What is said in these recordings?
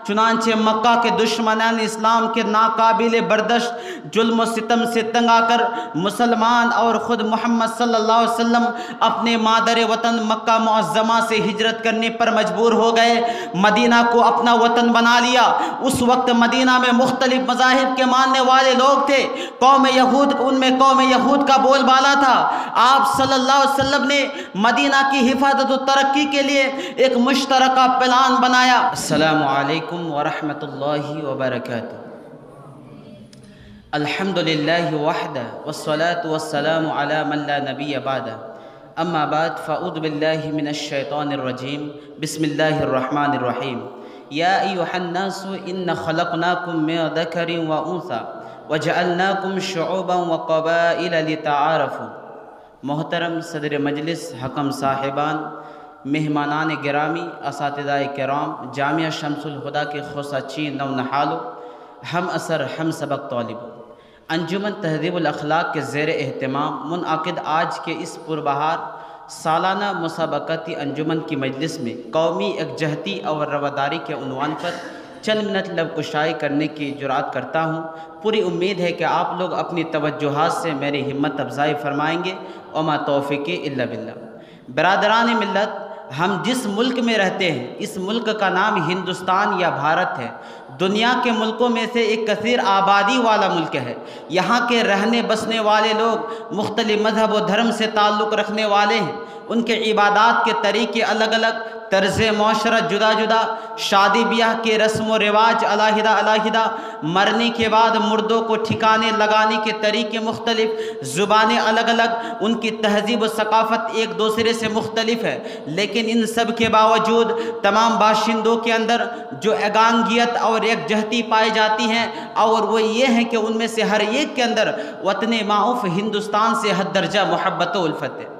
چنانچہ مکہ کے دشمنان اسلام کے ناقابل برداشت ظلم و ستم سے تنگ آ کر مسلمان اور خود محمد صلی اللہ علیہ وسلم اپنے مادر وطن مکہ معظمہ سے ہجرت کرنے پر مجبور ہو گئے، مدینہ کو اپنا وطن بنا لیا۔ اس وقت مدینہ میں مختلف مذاہب کے ماننے والے لوگ تھے، قوم یہود، ان میں قوم یہود کا بول بالا تھا۔ آپ صلی اللہ علیہ وسلم نے مدینہ کی حفاظت و ترقی کے لیے ایک مشترکہ پلان بنایا۔ السلام علیکم ورحمۃ اللہ وبرکاتہ۔ الحمد للہ وحدہ والصلاة والسلام علی من لا نبی بعدہ، اما بعد فاعوذ باللہ من الشیطان الرجیم، بسم اللہ الرحمن الرحیم۔ یا ایھا الناس ان خلقناکم من ذکر وانثی وجعلناکم شعوبا وقبائل لتعارفوا۔ محترم صدر مجلس، حکم صاحبان، مہمانان گرامی، اساتذہ کرام، جامعہ شمس الہدیٰ کے خوسہ چین نو نحالو، ہم اثر ہم سبق طالبوں، انجمن تہذیب الاخلاق کے زیر اہتمام منعقد آج کے اس پربہار سالانہ مسابقتی انجمن کی مجلس میں قومی یکجہتی اور رواداری کے عنوان پر چند منٹ لب کشائی کرنے کی جرات کرتا ہوں۔ پوری امید ہے کہ آپ لوگ اپنی توجہات سے میری ہمت افزائی فرمائیں گے، وما توفیقی الا باللہ۔ برادران ملت، ہم جس ملک میں رہتے ہیں اس ملک کا نام ہندوستان یا بھارت ہے۔ دنیا کے ملکوں میں سے ایک کثیر آبادی والا ملک ہے۔ یہاں کے رہنے بسنے والے لوگ مختلف مذہب و دھرم سے تعلق رکھنے والے ہیں۔ ان کے عبادات کے طریقے الگ الگ، طرز معاشرت جدا جدا، شادی بیاہ کے رسم و رواج علیحدہ علیحدہ، مرنے کے بعد مردوں کو ٹھکانے لگانے کے طریقے مختلف، زبانیں الگ الگ، ان کی تہذیب و ثقافت ایک دوسرے سے مختلف ہے۔ لیکن ان سب کے باوجود تمام باشندوں کے اندر جو یگانگیت اور یکجہتی پائی جاتی ہیں، اور وہ یہ ہے کہ ان میں سے ہر ایک کے اندر وطن معروف ہندوستان سے حد درجہ محبت و الفت ہے۔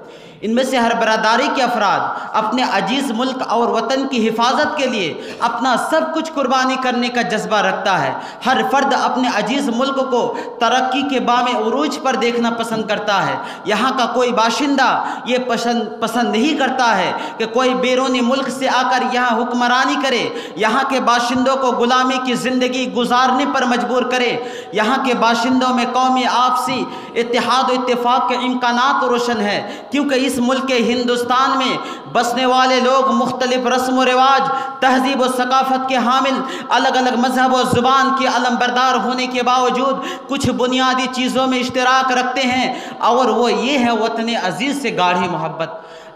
ان میں سے ہر برادری کے افراد اپنے عزیز ملک اور وطن کی حفاظت کے لیے اپنا سب کچھ قربانی کرنے کا جذبہ رکھتا ہے۔ ہر فرد اپنے عزیز ملک کو ترقی کے بام عروج پر دیکھنا پسند کرتا ہے۔ یہاں کا کوئی باشندہ یہ پسند نہیں کرتا ہے کہ کوئی بیرونی ملک سے آ کر یہاں حکمرانی کرے، یہاں کے باشندوں کو غلامی کی زندگی گزارنے پر مجبور کرے۔ یہاں کے باشندوں میں قومی آپسی اتحاد و اتفاق کے امکانات روشن ہیں، کیونکہ اس ملک ہندوستان میں بسنے والے لوگ مختلف رسم و رواج، تہذیب و ثقافت کے حامل، الگ الگ مذہب و زبان کے علم بردار ہونے کے باوجود کچھ بنیادی چیزوں میں اشتراک رکھتے ہیں، اور وہ یہ ہے وطن عزیز سے گاڑھی محبت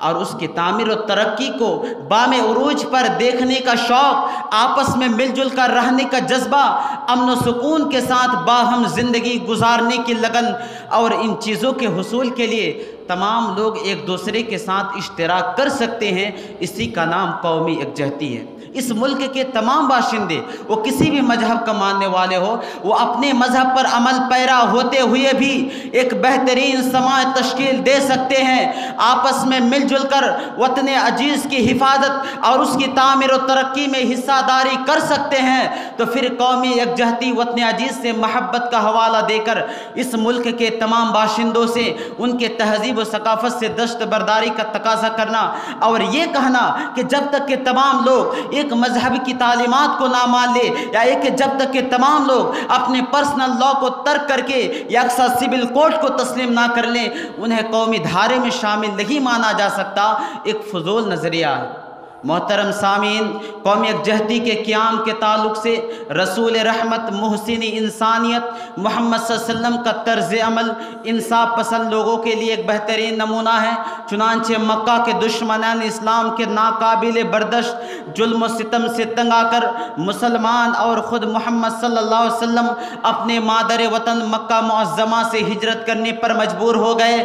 اور اس کی تعمیر و ترقی کو بام عروج پر دیکھنے کا شوق، آپس میں مل جل کر رہنے کا جذبہ، امن و سکون کے ساتھ باہم زندگی گزارنے کی لگن، اور ان چیزوں کے حصول کے لیے تمام لوگ ایک دوسرے کے ساتھ اشتراک کر سکتے ہیں۔ اسی کا نام قومی یکجہتی ہے۔ اس ملک کے تمام باشندے، وہ کسی بھی مذہب کا ماننے والے ہو، وہ اپنے مذہب پر عمل پیرا ہوتے ہوئے بھی ایک بہترین سماج تشکیل دے سکتے ہیں۔ آپس میں مل جل کر وطن عزیز کی حفاظت اور اس کی تعمیر و ترقی میں حصہ داری کر سکتے ہیں۔ تو پھر قومی یکجہتی وطن عزیز سے محبت کا حوالہ دے کر اس ملک کے تمام باشندوں سے ان کے تہذیب و ثقافت سے دست برداری کا تقاضا کرنا، اور یہ کہنا کہ جب تک کہ تمام لوگ ایک مذہب کی تعلیمات کو نہ مان لے، یا جب تک کہ تمام لوگ اپنے پرسنل لا کو ترک کر کے یکساں سول کوڈ کو تسلیم نہ کر لیں، انہیں قومی دھارے میں شامل نہیں مانا جا سکتا۔ ایک فضول نظریہ ہے۔ محترم سامعین، قومی یکجہتی کے قیام کے تعلق سے رسول رحمت، محسن انسانیت محمد صلی اللہ علیہ وسلم کا طرز عمل انصاف پسند لوگوں کے لیے ایک بہترین نمونہ ہے۔ چنانچہ مکہ کے دشمنان اسلام کے ناقابل برداشت ظلم و ستم سے تنگ آ کر مسلمان اور خود محمد صلی اللہ علیہ وسلم اپنے مادر وطن مکہ معظمہ سے ہجرت کرنے پر مجبور ہو گئے،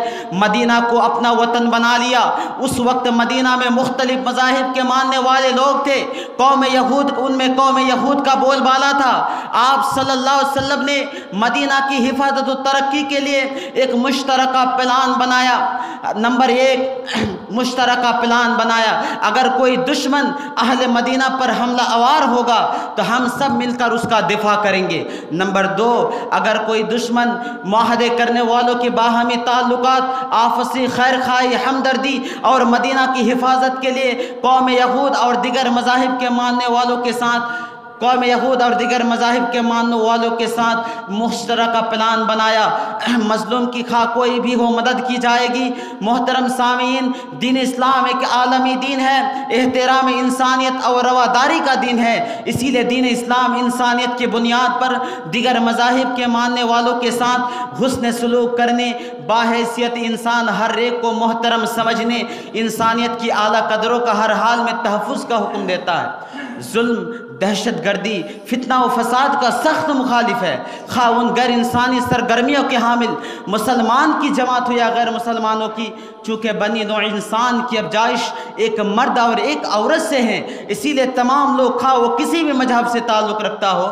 مدینہ کو اپنا وطن بنا لیا۔ اس وقت مدینہ میں مختلف مذاہب کے ماننے والے لوگ تھے، قوم یہود، ان میں قوم یہود کا بول بالا تھا۔ آپ صلی اللہ علیہ وسلم نے مدینہ کی حفاظت و ترقی کے لیے ایک مشترکہ پلان بنایا۔ نمبر 1، مشترکہ پلان بنایا، اگر کوئی دشمن اہل مدینہ پر حملہ آور ہوگا تو ہم سب مل کر اس کا دفاع کریں گے۔ نمبر 2، اگر کوئی دشمن معاہدے کرنے والوں کے باہمی تعلقات، آپسی خیر خواہی، ہمدردی اور مدینہ کی حفاظت کے لیے قوم یہود اور دیگر مذاہب کے ماننے والوں کے ساتھ قوم یہود اور دیگر مذاہب کے ماننے والوں کے ساتھ مشترکہ پلان بنایا، مظلوم کی خواہ کوئی بھی ہو مدد کی جائے گی۔ محترم سامعین، دین اسلام ایک عالمی دین ہے، احترام انسانیت اور رواداری کا دین ہے، اسی لیے دین اسلام انسانیت کی بنیاد پر دیگر مذاہب کے ماننے والوں کے ساتھ حسن سلوک کرنے، باحیثیت انسان ہر ایک کو محترم سمجھنے، انسانیت کی اعلیٰ قدروں کا ہر حال میں تحفظ کا حکم دیتا ہے۔ ظلم، دہشت گردی، فتنہ و فساد کا سخت مخالف ہے، خواہ ان غیر انسانی سرگرمیوں کے حامل مسلمان کی جماعت ہو یا غیر مسلمانوں کی، چونکہ بنی نوع انسان کی افزائش ایک مرد اور ایک عورت سے ہیں، اسی لیے تمام لوگ خواہ وہ کسی بھی مذہب سے تعلق رکھتا ہو،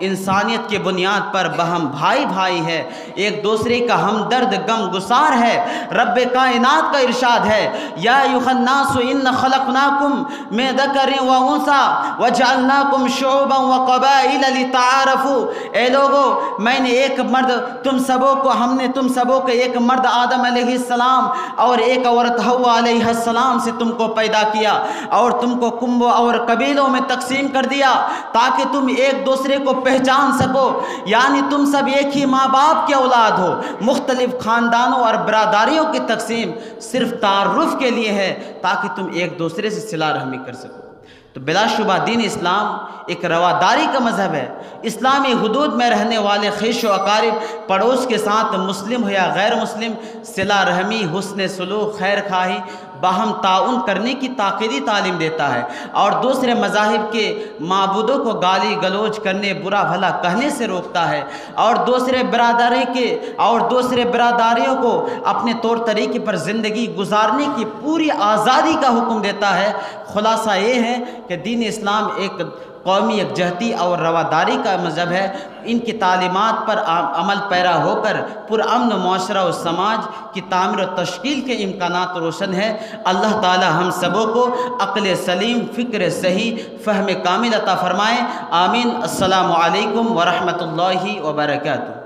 انسانیت کی بنیاد پر بہم بھائی بھائی ہے، ایک دوسرے کا ہمدرد غم گسار ہے۔ رب کائنات کا ارشاد ہے، یا ایھا الناس ان خلقناکم من ذکر و انثی وجعلناکم شعوبا وقبائل لتعارفوا، اے لوگو میں نے ایک مرد ہم نے تم سبوں کو ایک مرد آدم علیہ السلام اور ایک عورت حوا علیہ السلام سے تم کو پیدا کیا اور تم کو کنبوں اور قبیلوں میں تقسیم کر دیا تاکہ تم ایک دوسرے کو پہچان سکو، یعنی تم سب ایک ہی ماں باپ کے اولاد ہو۔ مختلف خاندانوں اور برادریوں کی تقسیم صرف تعارف کے لیے ہے تاکہ تم ایک دوسرے سے صلہ رحمی کر سکو۔ تو بلا شبہ دین اسلام ایک رواداری کا مذہب ہے۔ اسلامی حدود میں رہنے والے خویش و اقارب، پڑوس کے ساتھ مسلم ہو یا غیر مسلم، صلہ رحمی، حسن سلوک، خیر خواہی، باہم تعاون کرنے کی تاکیدی تعلیم دیتا ہے، اور دوسرے مذاہب کے معبودوں کو گالی گلوچ کرنے، برا بھلا کہنے سے روکتا ہے، اور دوسرے برادریوں کو اپنے طور طریقے پر زندگی گزارنے کی پوری آزادی کا حکم دیتا ہے۔ خلاصہ یہ ہے کہ دین اسلام ایک قومی یکجہتی اور رواداری کا مذہب ہے۔ ان کی تعلیمات پر عمل پیرا ہو کر پرامن معاشرہ و سماج کی تعمیر و تشکیل کے امکانات روشن ہیں۔ اللہ تعالی ہم سبوں کو عقل سلیم، فکر صحیح، فہم کامل عطا فرمائے، آمین۔ السلام علیکم ورحمۃ اللہ وبرکاتہ۔